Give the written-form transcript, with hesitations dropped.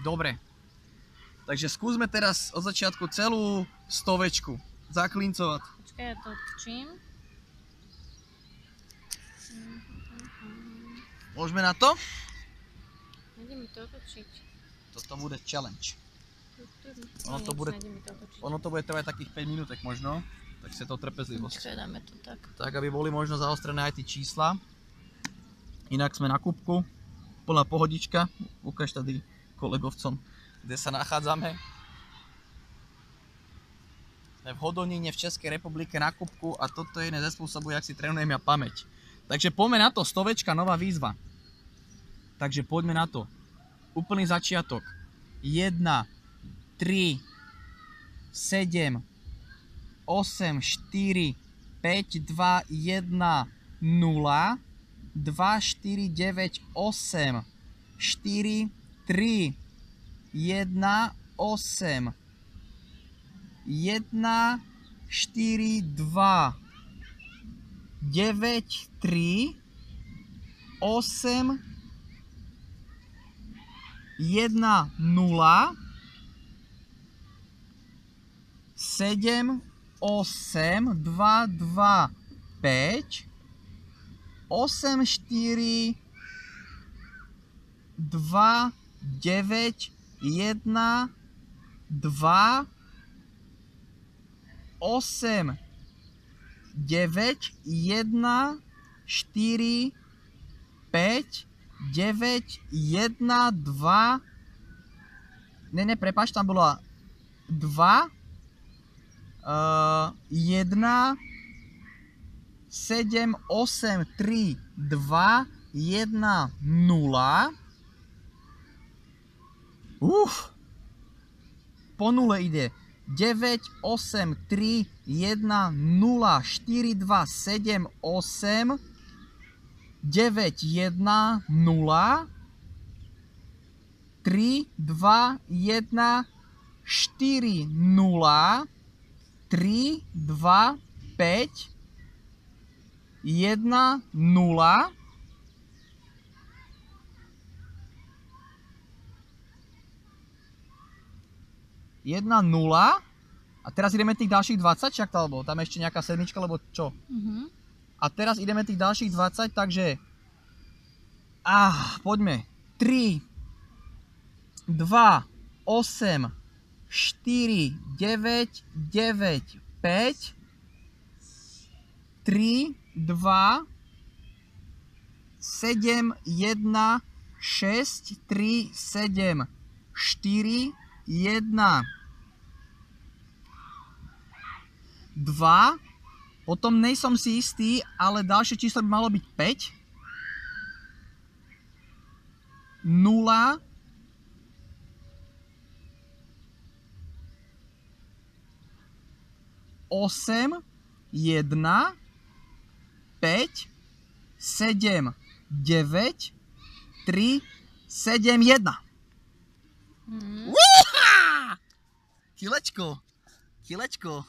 Dobre, takže skúsme teraz od začiatku celú stovečku zaklincovať. Počkaj, ja to točím. Môžeme na to? Nejde mi to otočiť. Toto bude challenge. Ono to bude trvať takých 5 minútek možno, tak si to trpezlivosť. Počkaj, dáme to tak. Tak, aby boli možno zaostrené aj tie čísla. Inak sme na kúpku, plná pohodička. Ukáž tady kolegovcom, kde sa nachádzame. Sme v Hodoníne v Českej republike na kúpku a toto je jeden ze spôsobov, jak si trénujem ja pamäť. Takže poďme na to, stovečka, nová výzva. Takže poďme na to. Úplný začiatok. 1, 3, 7, 8, 4, 5, 2, 1, 0, 2, 4, 9, 8, 4, 3, 1, 8, 1, 4, 2, 9, 3, 8, 1, 0, 7, 8, 2, 2, 5, 8, 4, 2, 9, 1, 2, 8, 9, 1, 4, 5, 9, 1, 2, prepáč, tam bola 2, 1, 7, 8, 3, 2, 1, 0. Po nule ide 9, 8, 3, 1, 0, 4, 2, 7, 8, 9, 1, 0, 3, 2, 1, 4, 0, 3, 2, 5, 1, 0. Jedna nula. A teraz ideme tých ďalších 20, však to, alebo tam ešte nejaká sedmička, alebo čo? A teraz ideme tých ďalších 20, takže... poďme. 3, 2, 8, 4, 9, 9, 5, 3, 2, 7, 1, 6, 3, 7, 4, 1, 2, potom nejsom si istý, ale ďalšie číslo by malo byť 5, 0, 8, 1, 5, 7, 9, 3, 7, 1. Kilečko.